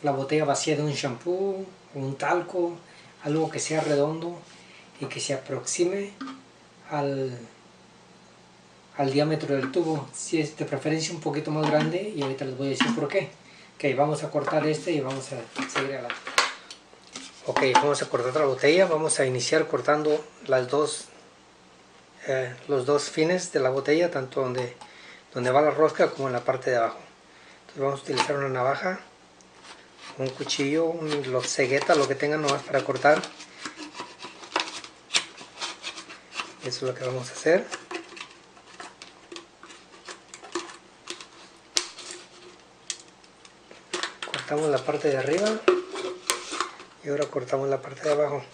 la botella vacía de un shampoo, un talco, algo que sea redondo y que se aproxime al diámetro del tubo. Si es de preferencia un poquito más grande, y ahorita les voy a decir por qué. Ok, vamos a cortar este y vamos a seguir adelante. Ok, vamos a cortar la botella. Vamos a iniciar cortando los dos fines de la botella, tanto donde va la rosca como en la parte de abajo. Entonces vamos a utilizar una navaja, un cuchillo, cegueta, lo que tengan nomás para cortar. Eso es lo que vamos a hacer. Cortamos la parte de arriba y ahora cortamos la parte de abajo.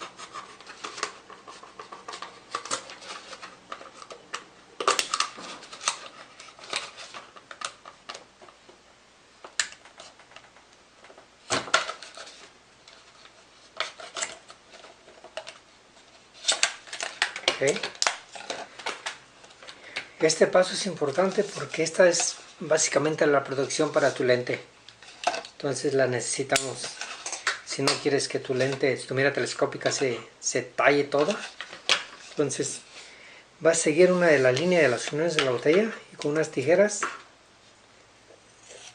Okay. Este paso es importante porque esta es básicamente la protección para tu lente. Entonces la necesitamos. Si no quieres que tu lente, tu mira telescópica se talle toda, entonces vas a seguir una de las líneas de las uniones de la botella y con unas tijeras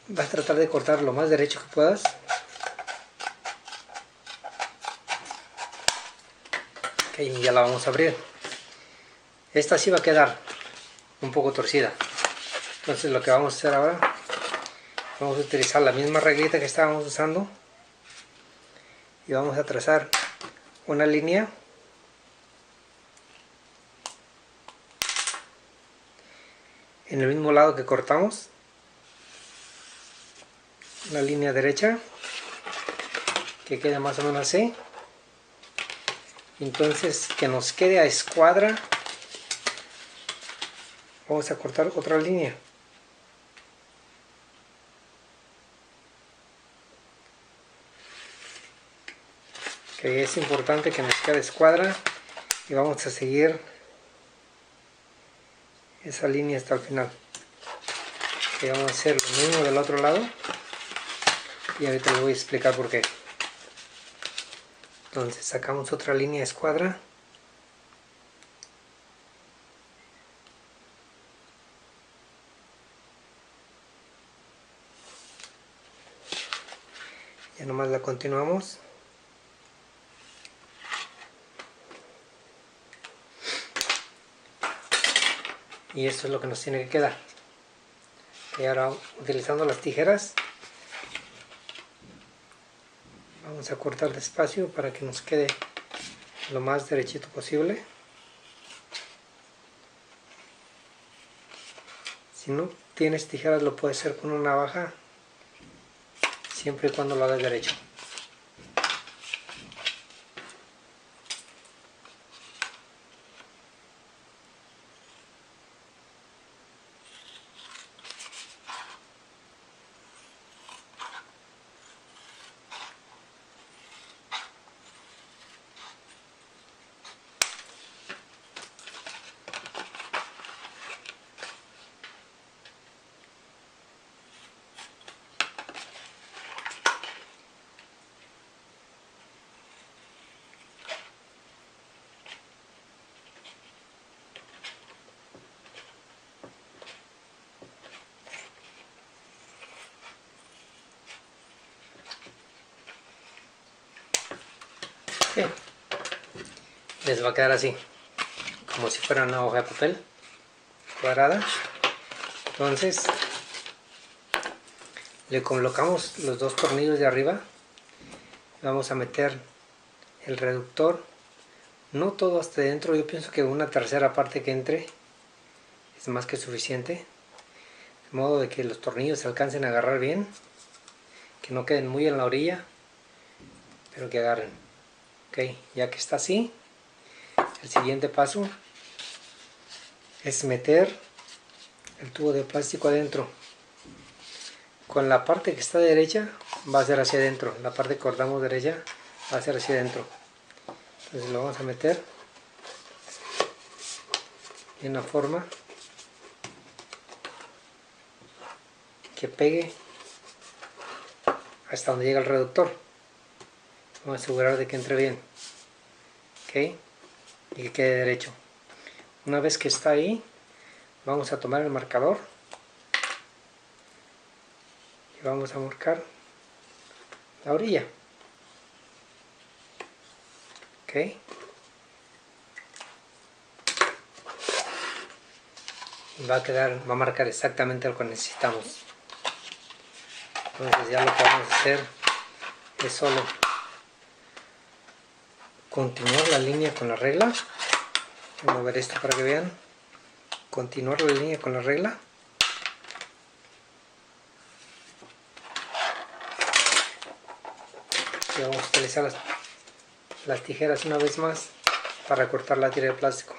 vas a tratar de cortar lo más derecho que puedas. Ok, ya la vamos a abrir. Esta sí va a quedar un poco torcida. Entonces lo que vamos a hacer ahora, vamos a utilizar la misma reglita que estábamos usando y vamos a trazar una línea en el mismo lado que cortamos, una línea derecha que quede más o menos así. Entonces que nos quede a escuadra, vamos a cortar otra línea. Que es importante que nos quede a escuadra y vamos a seguir esa línea hasta el final. Y vamos a hacer lo mismo del otro lado y ahorita les voy a explicar por qué. Entonces sacamos otra línea de escuadra. Ya nomás la continuamos. Y esto es lo que nos tiene que quedar. Y ahora, utilizando las tijeras, vamos a cortar despacio para que nos quede lo más derechito posible. Si no tienes tijeras, lo puedes hacer con una navaja, siempre y cuando lo hagas derecho. Okay. Les va a quedar así, como si fuera una hoja de papel cuadrada. Entonces le colocamos los dos tornillos de arriba, vamos a meter el reductor, no todo hasta dentro, yo pienso que una tercera parte que entre es más que suficiente, de modo de que los tornillos se alcancen a agarrar bien, que no queden muy en la orilla, pero que agarren. Ok, ya que está así, el siguiente paso es meter el tubo de plástico adentro. Con la parte que está derecha va a ser hacia adentro, la parte que cortamos derecha va a ser hacia adentro. Entonces lo vamos a meter en una forma que pegue hasta donde llega el reductor. Vamos a asegurar de que entre bien, ¿ok? Y que quede derecho. Una vez que está ahí, vamos a tomar el marcador y vamos a marcar la orilla, ¿ok? Y va a marcar exactamente lo que necesitamos. Entonces ya lo que vamos a hacer es solo continuar la línea con la regla. Voy a mover esto para que vean. Continuar la línea con la regla. Y vamos a utilizar las tijeras una vez más para cortar la tira de plástico.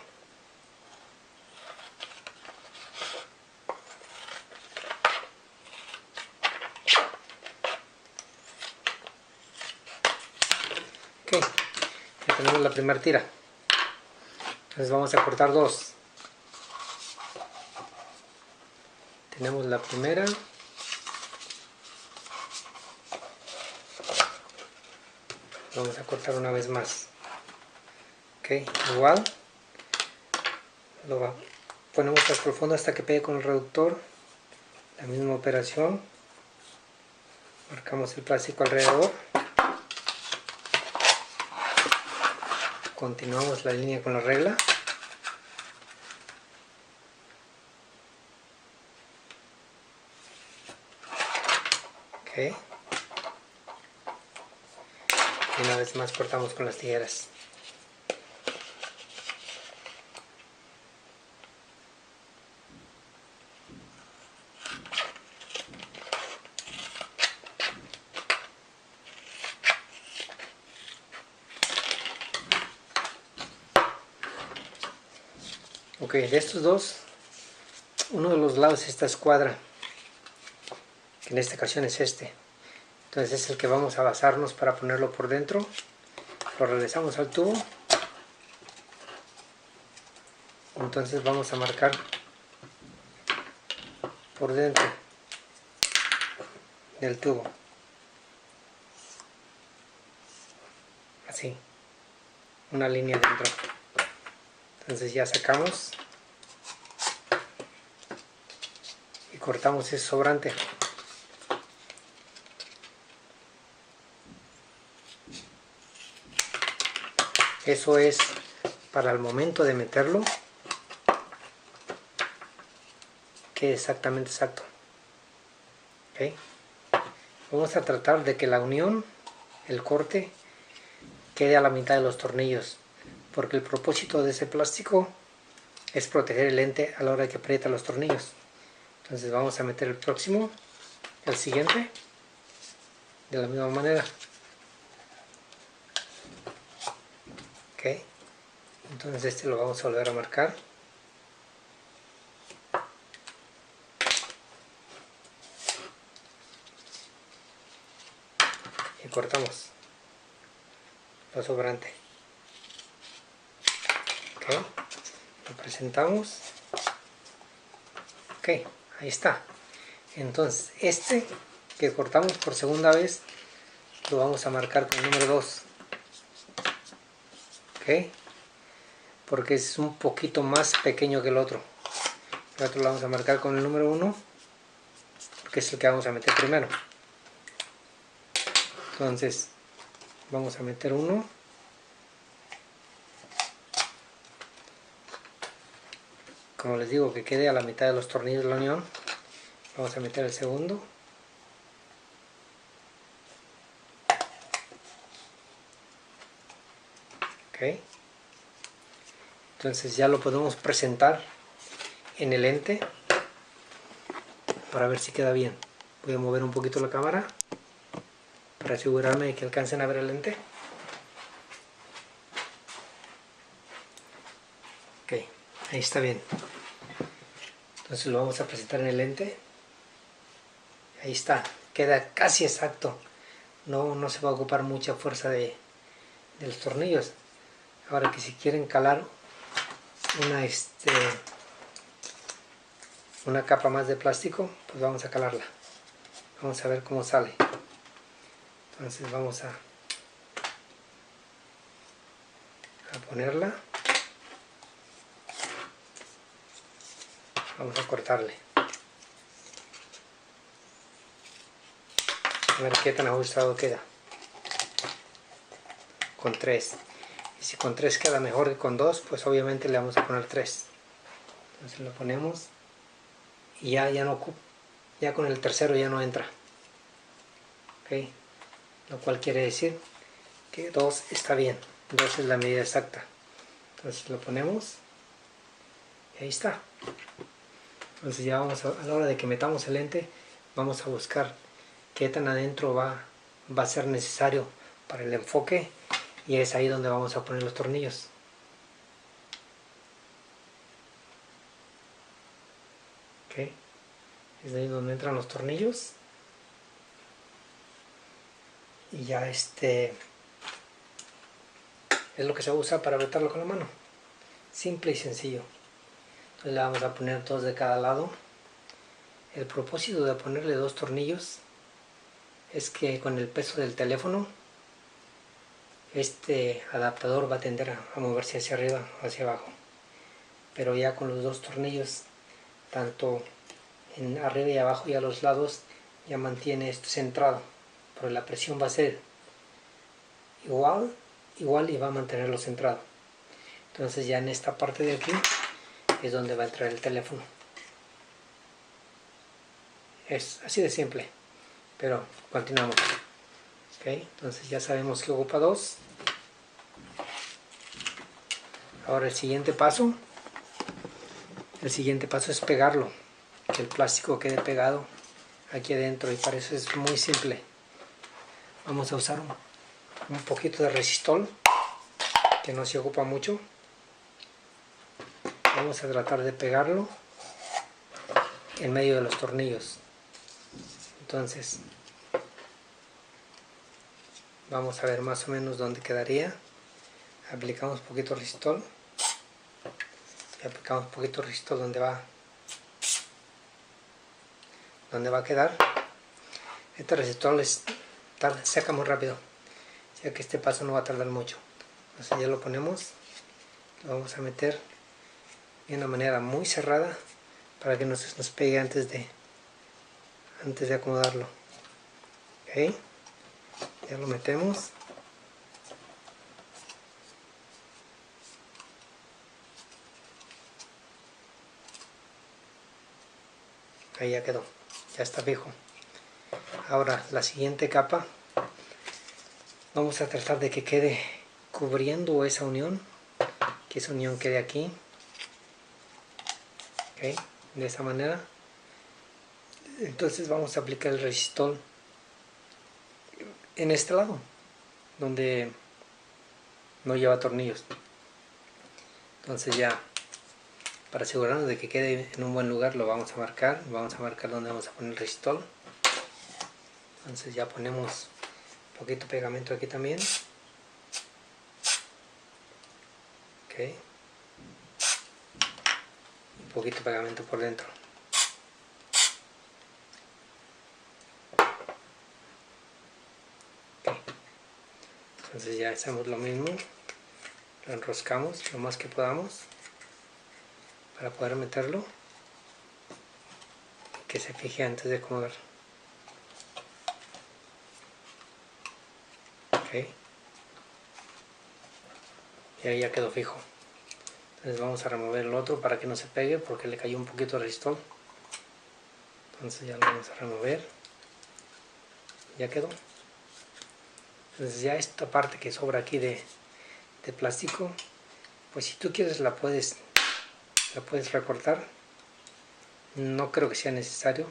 Ok, ya tenemos la primera tira. Entonces vamos a cortar dos. Tenemos la primera. Vamos a cortar una vez más. Ok, igual. Lo ponemos hasta el fondo hasta que pegue con el reductor. La misma operación. Marcamos el plástico alrededor. Continuamos la línea con la regla. Ok. Y una vez más cortamos con las tijeras. Ok, de estos dos, uno de los lados es esta escuadra, que en esta ocasión es este. Entonces es el que vamos a basarnos para ponerlo por dentro. Lo regresamos al tubo. Entonces vamos a marcar por dentro del tubo. Así. Una línea dentro. Entonces ya sacamos. Y cortamos ese sobrante. Eso es para el momento de meterlo. Quede exactamente exacto. ¿Okay? Vamos a tratar de que la unión, el corte, quede a la mitad de los tornillos. Porque el propósito de ese plástico es proteger el lente a la hora que aprieta los tornillos. Entonces vamos a meter el próximo, el siguiente, de la misma manera. Ok, entonces este lo vamos a volver a marcar. Y cortamos lo sobrante. Ok, lo presentamos. Ok, ahí está. Entonces este que cortamos por segunda vez lo vamos a marcar con el número 2. Ok, porque es un poquito más pequeño que el otro. El otro lo vamos a marcar con el número 1 porque es el que vamos a meter primero. Entonces vamos a meter 1. Como les digo, que quede a la mitad de los tornillos de la unión. Vamos a meter el segundo. Ok. Entonces ya lo podemos presentar en el lente para ver si queda bien. Voy a mover un poquito la cámara para asegurarme de que alcancen a ver el lente. Ok, ahí está bien. Entonces lo vamos a presentar en el lente. Ahí está, queda casi exacto. No se va a ocupar mucha fuerza de los tornillos. Ahora que si quieren calar una capa más de plástico, pues vamos a calarla. Vamos a ver cómo sale. Entonces vamos a ponerla. Vamos a cortarle. A ver qué tan ajustado queda. Con 3. Y si con 3 queda mejor que con 2, pues obviamente le vamos a poner 3. Entonces lo ponemos y ya no ocupa. Ya con el tercero ya no entra. ¿Ok? Lo cual quiere decir que 2 está bien. 2 es la medida exacta. Entonces lo ponemos y ahí está. Entonces ya vamos a la hora de que metamos el lente, vamos a buscar qué tan adentro va a ser necesario para el enfoque, y es ahí donde vamos a poner los tornillos. ¿Ok? Es ahí donde entran los tornillos. Y ya es lo que se usa para apretarlo con la mano. Simple y sencillo. Entonces le vamos a poner 2 de cada lado. El propósito de ponerle 2 tornillos es que con el peso del teléfono este adaptador va a tender a moverse hacia arriba o hacia abajo, pero ya con los 2 tornillos, tanto en arriba y abajo y a los lados, ya mantiene esto centrado, pero la presión va a ser igual y va a mantenerlo centrado. Entonces ya en esta parte de aquí es donde va a entrar el teléfono. Es así de simple, pero continuamos. ¿Okay? Entonces ya sabemos que ocupa 2. Ahora el siguiente paso es pegarlo, que el plástico quede pegado aquí adentro, y para eso es muy simple. Vamos a usar un poquito de resistol, que no se ocupa mucho. Vamos a tratar de pegarlo en medio de los tornillos. Entonces vamos a ver más o menos dónde quedaría. Aplicamos un poquito de resistol y aplicamos un poquito de resistol donde va a quedar. Este resistol seca muy rápido, ya que este paso no va a tardar mucho. Entonces ya lo ponemos, lo vamos a meter de una manera muy cerrada para que no se nos pegue antes de acomodarlo. ¿Ok? Ya lo metemos. Ahí ya quedó, ya está fijo. Ahora la siguiente capa, vamos a tratar de que quede cubriendo esa unión, que esa unión quede aquí. ¿Ok? De esa manera. Entonces vamos a aplicar el resistol en este lado, donde no lleva tornillos. Entonces ya, para asegurarnos de que quede en un buen lugar, lo vamos a marcar. Vamos a marcar donde vamos a poner el resistol. Entonces ya ponemos un poquito de pegamento aquí también. Ok. Un poquito de pegamento por dentro. Okay. Entonces ya hacemos lo mismo. Lo enroscamos lo más que podamos para poder meterlo, que se fije antes de acomodar. Ok. Y ahí ya quedó fijo. Entonces vamos a remover el otro para que no se pegue, porque le cayó un poquito de resistol. Entonces ya lo vamos a remover. Ya quedó. Entonces ya esta parte que sobra aquí de plástico, pues si tú quieres la puedes recortar. No creo que sea necesario,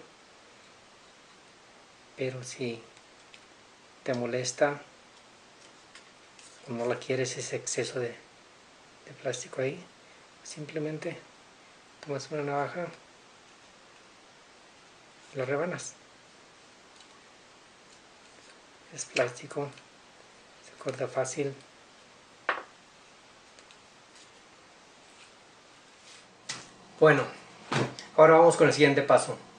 pero si te molesta o no la quieres ese exceso de plástico ahí, simplemente tomas una navaja y lo rebanas. Es plástico, se corta fácil. Bueno, ahora vamos con el siguiente paso.